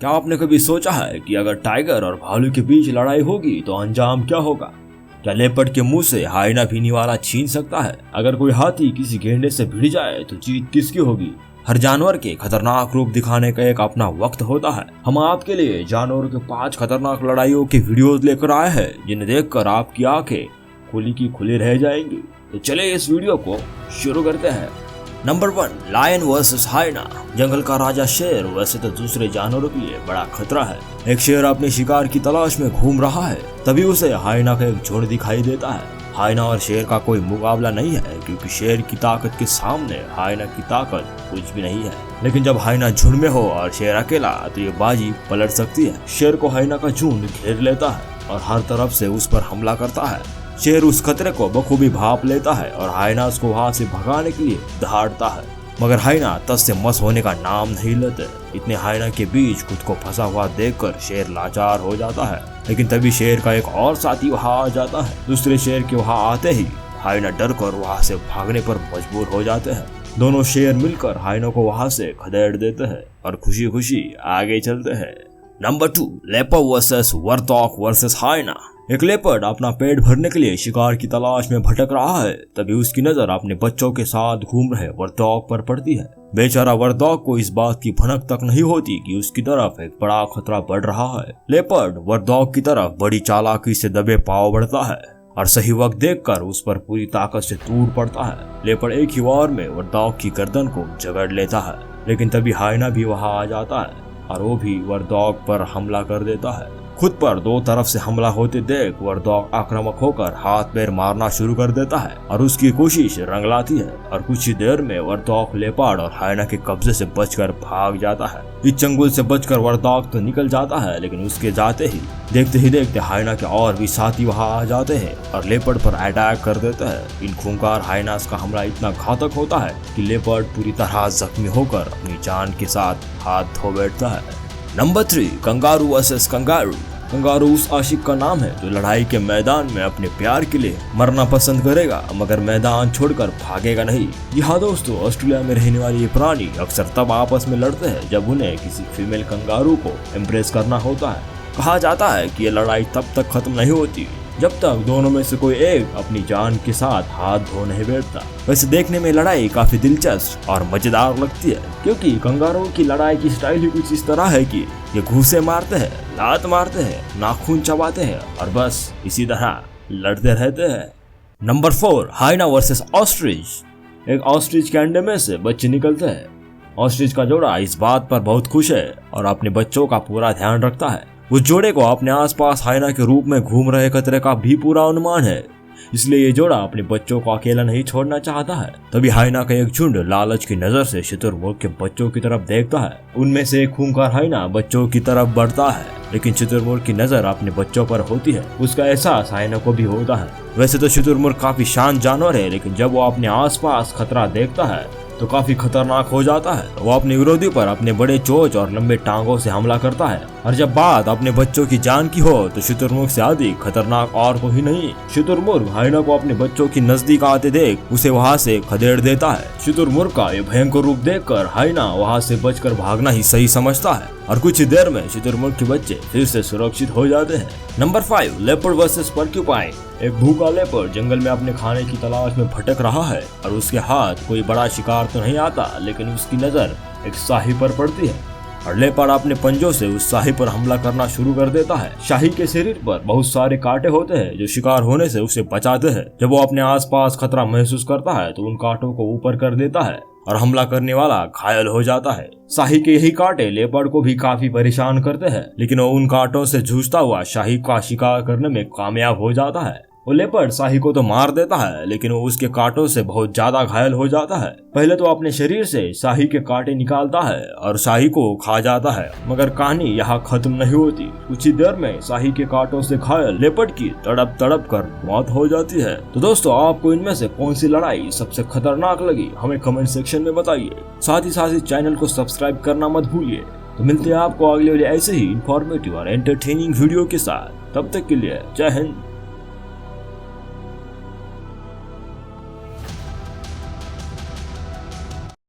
क्या आपने कभी सोचा है कि अगर टाइगर और भालू के बीच लड़ाई होगी तो अंजाम क्या होगा? क्या लेपर्ड के मुंह से हाइना पीने वाला छीन सकता है? अगर कोई हाथी किसी गेंडे से भिड़ जाए तो जीत किसकी होगी? हर जानवर के खतरनाक रूप दिखाने का एक अपना वक्त होता है। हम आपके लिए जानवरों के 5 खतरनाक लड़ाइयों के वीडियोस लेकर आए हैं, जिन्हें देखकर आपकी आंखें खुली की खुली रह जाएंगी। तो चले इस वीडियो को शुरू करते हैं। Number 1, lion versus hyena. जंगल का राजा शेर वैसे तो दूसरे जानवरों के लिए बड़ा खतरा है। एक शेर अपने शिकार की तलाश में घूम रहा है, तभी उसे हाइना का एक झुंड दिखाई देता है। हाइना और शेर का कोई मुकाबला नहीं है, क्योंकि शेर की ताकत के सामने हाइना की ताकत कुछ भी नहीं है। लेकिन जब हाइना झुंड में हो और शेर अकेला, तो ये बाजी पलट सकती है। शेर को हाइना का झुंड घेर लेता है और हर तरफ से उस पर हमला करता है। शेर उस खतरे को बखूबी भांप लेता है और हाइना उसको वहां से भगाने के लिए दहाड़ता है, मगर हाइना तस से मस होने का नाम नहीं लेते। इतने हाइना के बीच खुद को फंसा हुआ देखकर शेर लाचार हो जाता है। लेकिन तभी शेर का एक और साथी वहां आ जाता है। दूसरे शेर के वहां आते ही हाइना डर कर वहां से भागने पर मजबूर हो जाते हैं। दोनों शेर मिलकर हाइना को वहां से खदेड़ देते हैं और खुशी खुशी आगे चलते हैं। Number 2, leopard versus war dog versus hyena. एक लेपर्ड अपना पेट भरने के लिए शिकार की तलाश में भटक रहा है, तभी उसकी नजर अपने बच्चों के साथ घूम रहे वारडॉग पर पड़ती है। बेचारा वारडॉग को इस बात की भनक तक नहीं होती कि उसकी तरफ एक बड़ा खतरा बढ़ रहा है। लेपर्ड वारडॉग की तरफ बड़ी चालाकी से दबे पांव बढ़ता है और सही वक्त देखकर उस पर पूरी ताकत से टूट पड़ता है। लेपर्ड एक ही वार में वारडॉग की गर्दन को जकड़ लेता है, लेकिन तभी हाइना भी वहां आ जाता है और वो भी वारडॉग पर हमला कर देता है। खुद पर 2 तरफ से हमला होते देख वारडॉग आक्रामक होकर हाथ पैर मारना शुरू कर देता है और उसकी कोशिश रंग लाती है और कुछ ही देर में वारडॉग लेपर्ड और हाइना के कब्जे से बचकर भाग जाता है। इस चंगुल से बचकर वारडॉग तो निकल जाता है, लेकिन उसके जाते ही देखते हाइना के और भी साथी वहां आ जाते हैं और लेपर्ड पर अटैक कर देते हैं। इन खूंखार हाइनास का हमला इतना घातक होता है कि लेपर्ड पूरी तरह जख्मी होकर अपनी जान के साथ हाथ धो बैठता है। Number 3, kangaroo versus kangaroo. Kangaroo उस आशिक का नाम है जो लड़ाई के मैदान में अपने प्यार के लिए मरना पसंद करेगा, मगर मैदान छोड़कर भागेगा नहीं। जी हाँ दोस्तों, ऑस्ट्रेलिया में रहने वाले ये प्राणी अक्सर तब आपस में लड़ते हैं जब उन्हें किसी फीमेल कंगारू को इम्प्रेस करना होता है। कहा जाता है कि ये लड़ाई तब तक खत्म नहीं होती जब तक दोनों में से कोई एक अपनी जान के साथ हाथ धो नहीं बैठता। वैसे देखने में लड़ाई काफी दिलचस्प और मजेदार लगती है, क्योंकि कंगारुओं की लड़ाई की स्टाइल ही कुछ इस तरह है कि ये घूंसे मारते हैं, लात मारते हैं, नाखून चबाते हैं और बस इसी तरह लड़ते रहते हैं। Number 4, hyena versus ostrich. एक ऑस्ट्रिच के अंडे में से बच्चे निकलते हैं। ऑस्ट्रिच का जोड़ा इस बात पर बहुत खुश है और अपने बच्चों का पूरा ध्यान रखता है। उस जोड़े को अपने आसपास हाइना के रूप में घूम रहे खतरे का भी पूरा अनुमान है, इसलिए ये जोड़ा अपने बच्चों को अकेला नहीं छोड़ना चाहता है। तभी हाइना का एक झुंड लालच की नजर से शुतुरमुर्ग के बच्चों की तरफ देखता है। उनमें से एक खूंखार हाइना बच्चों की तरफ बढ़ता है, लेकिन शुतुरमुर्ग की नजर अपने बच्चों पर होती है। उसका एहसास हाइना को भी होता है। वैसे तो शुतुरमुर्ग काफी शांत जानवर है, लेकिन जब वो अपने आसपास खतरा देखता है तो काफी खतरनाक हो जाता है। वो अपने विरोधी पर अपने बड़े चोंच और लंबे टांगों से हमला करता है, और जब बात अपने बच्चों की जान की हो तो शुतुरमुर्ग से अधिक खतरनाक और कोई नहीं। शुतुरमुर्ग हाइना को अपने बच्चों की नजदीक आते देख उसे वहां से खदेड़ देता है। शुतुरमुर्ग का ये भयंकर रूप देखकर हाइना वहां से बचकर भागना ही सही समझता है और कुछ ही देर में शुतुरमुर्ग के बच्चे फिर से सुरक्षित हो जाते हैं। Number 5, leopard versus porcupine. एक भूखा लेपर्ड जंगल में अपने खाने की तलाश में भटक रहा है और उसके हाथ कोई बड़ा शिकार तो नहीं आता, लेकिन उसकी नजर एक शाही पर पड़ती है और लेपर्ड अपने पंजों से उस शाही पर हमला करना शुरू कर देता है। शाही के शरीर पर बहुत सारे कांटे होते हैं जो शिकार होने से उसे बचाते हैं। जब वो अपने आसपास खतरा महसूस करता है तो उन कांटों को ऊपर कर देता है और हमला करने वाला घायल हो जाता है। शाही के यही कांटे लेपर्ड को भी काफी परेशान करते हैं, लेकिन वो उन कांटों से जूझता हुआ शाही का शिकार करने में कामयाब हो जाता है। वो लेपर्ड शाही को तो मार देता है, लेकिन वो उसके कांटों से बहुत ज्यादा घायल हो जाता है। पहले तो अपने शरीर से शाही के कांटे निकालता है और शाही को खा जाता है, मगर कहानी यहाँ खत्म नहीं होती। कुछ ही देर में शाही के कांटों से घायल लेपर्ड की तड़प तड़प कर मौत हो जाती है। तो दोस्तों, आपको इनमें से कौन सी लड़ाई सबसे खतरनाक लगी हमें कमेंट सेक्शन में बताइए। साथ ही चैनल को सब्सक्राइब करना मत भूलिए। तो मिलते हैं आपको अगले वाले ऐसे ही इंफॉर्मेटिव और एंटरटेनिंग वीडियो के साथ। तब तक के लिए जय हिंद।